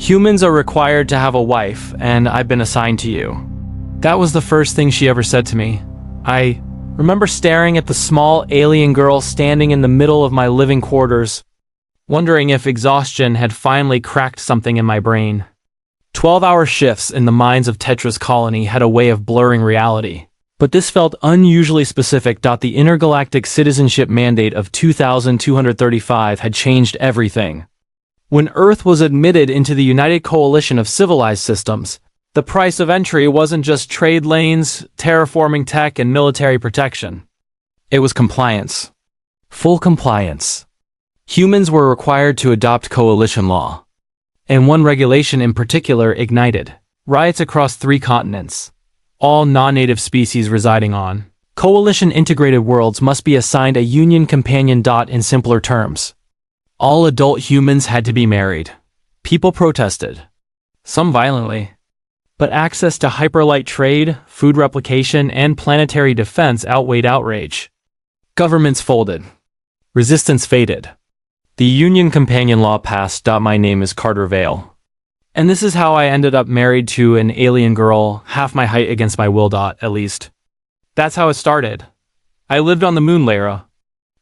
Humans are required to have a wife, and I've been assigned to you. That was the first thing she ever said to me. I remember staring at the small alien girl standing in the middle of my living quarters, wondering if exhaustion had finally cracked something in my brain. 12-hour shifts in the mines of Tetra's colony had a way of blurring reality. But this felt unusually specific. The intergalactic citizenship mandate of 2235 had changed everything. When Earth was admitted into the United Coalition of Civilized Systems, the price of entry wasn't just trade lanes, terraforming tech, and military protection. It was compliance. Full compliance. Humans were required to adopt coalition law. And one regulation in particular ignited riots across 3 continents. All non-native species residing on coalition-integrated worlds must be assigned a union companion. In simpler terms, all adult humans had to be married. People protested, some violently, but access to hyperlight trade, food replication, and planetary defense outweighed outrage. Governments folded. Resistance faded. The union companion law passed. My name is Carter Vale. And this is how I ended up married to an alien girl, half my height against my will. At least. That's how it started. I lived on the moon Lyra,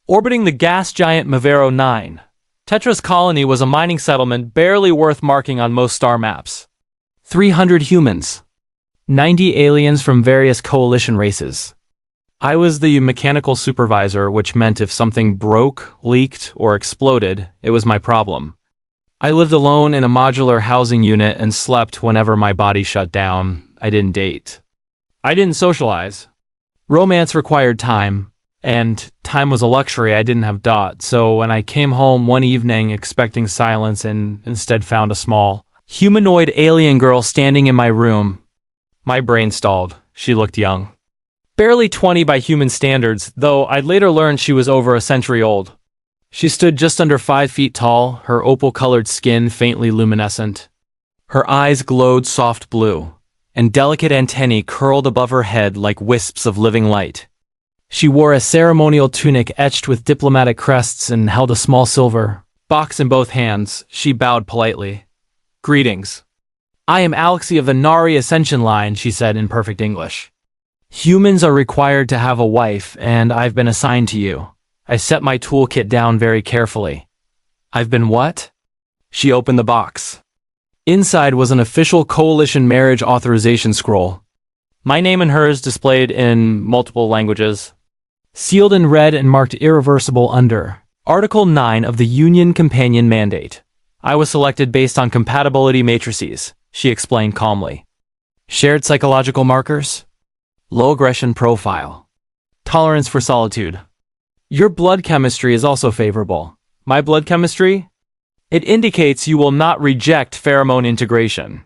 orbiting the gas giant Mavero 9. Tetra's colony was a mining settlement barely worth marking on most star maps. 300 humans. 90 aliens from various coalition races. I was the mechanical supervisor, which meant if something broke, leaked, or exploded, it was my problem. I lived alone in a modular housing unit and slept whenever my body shut down. I didn't date. I didn't socialize. Romance required time, and time was a luxury I didn't have. So when I came home one evening expecting silence and instead found a small, humanoid alien girl standing in my room, my brain stalled. She looked young. Barely 20 by human standards, though I'd later learned she was over a century old. She stood just under 5 feet tall, her opal-colored skin faintly luminescent. Her eyes glowed soft blue, and delicate antennae curled above her head like wisps of living light. She wore a ceremonial tunic etched with diplomatic crests and held a small silver box in both hands. She bowed politely. "Greetings. I am Alexi of the Nari Ascension line," she said in perfect English. "Humans are required to have a wife, and I've been assigned to you." I set my toolkit down very carefully. "I've been what?" She opened the box. Inside was an official coalition marriage authorization scroll. My name and hers displayed in multiple languages. Sealed in red and marked irreversible under Article 9 of the Union Companion Mandate. I was selected based on compatibility matrices, she explained calmly. Shared psychological markers? Low aggression profile. Tolerance for solitude. Your blood chemistry is also favorable. My blood chemistry? It indicates you will not reject pheromone integration.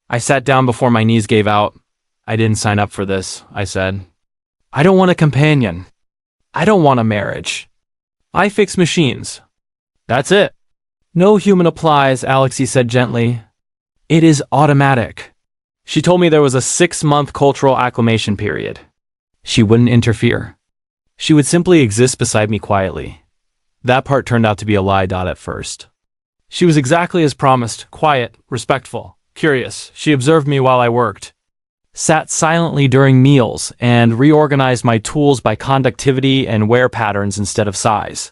I sat down before my knees gave out. "I didn't sign up for this," I said. "I don't want a companion. I don't want a marriage. I fix machines. That's it." "No human applies," Alexi said gently. "It is automatic." She told me there was a 6-month cultural acclimation period. She wouldn't interfere. She would simply exist beside me quietly. That part turned out to be a lie. At first. She was exactly as promised, quiet, respectful, curious. She observed me while I worked, sat silently during meals, and reorganized my tools by conductivity and wear patterns instead of size.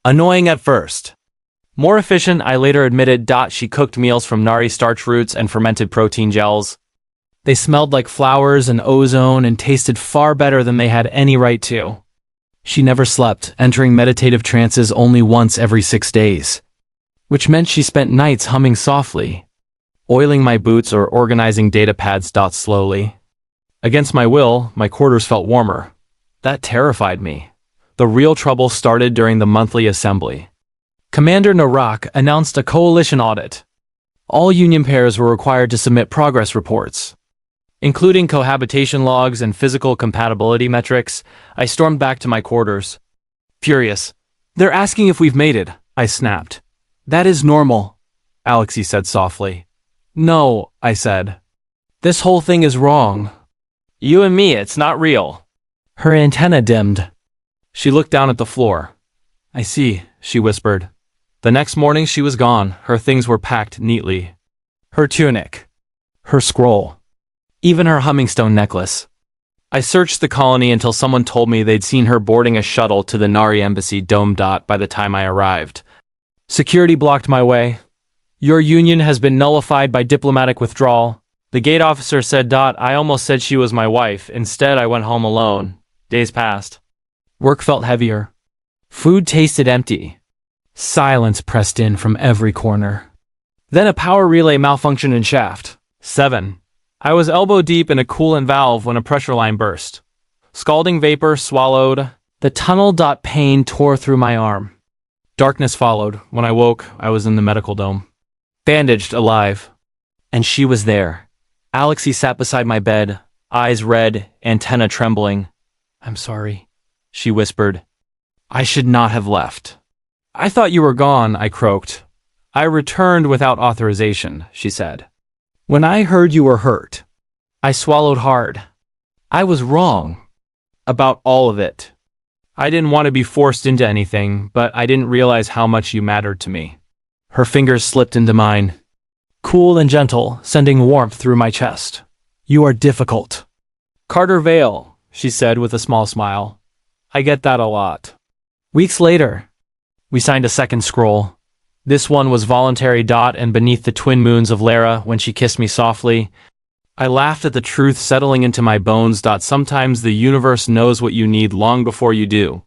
Annoying at first. More efficient, I later admitted. She cooked meals from nari starch roots and fermented protein gels. They smelled like flowers and ozone and tasted far better than they had any right to. She never slept, entering meditative trances only once every 6 days, which meant she spent nights humming softly, oiling my boots or organizing data pads. Slowly. Against my will, my quarters felt warmer. That terrified me. The real trouble started during the monthly assembly. Commander Narak announced a coalition audit. All union pairs were required to submit progress reports, including cohabitation logs and physical compatibility metrics. I stormed back to my quarters, furious. "They're asking if we've mated," I snapped. "That is normal," Alexi said softly. "No," I said. "This whole thing is wrong. You and me, it's not real." Her antenna dimmed. She looked down at the floor. "I see," she whispered. The next morning she was gone. Her things were packed neatly. her tunic, her scroll, even her humming stone necklace. I searched the colony until someone told me they'd seen her boarding a shuttle to the Nari embassy dome. By the time I arrived, security blocked my way. Your union has been nullified by diplomatic withdrawal. The gate officer said. I almost said she was my wife. Instead, I went home alone. Days passed. Work felt heavier. Food tasted empty. Silence pressed in from every corner. Then a power relay malfunctioned in shaft 7. I was elbow deep in a coolant valve when a pressure line burst. Scalding vapor swallowed. The tunnel. Pain tore through my arm. Darkness followed. When I woke, I was in the medical dome. Bandaged, alive. And she was there. Alexei sat beside my bed, eyes red, antenna trembling. I'm sorry, she whispered. I should not have left. I thought you were gone, I croaked. I returned without authorization, she said. When I heard you were hurt, I swallowed hard. I was wrong. About all of it. I didn't want to be forced into anything, but I didn't realize how much you mattered to me. Her fingers slipped into mine, cool and gentle, sending warmth through my chest. You are difficult. Carter Vale, she said with a small smile. I get that a lot. Weeks later, we signed a second scroll. This one was voluntary. And beneath the twin moons of Lara, when she kissed me softly, I laughed at the truth settling into my bones. Sometimes the universe knows what you need long before you do.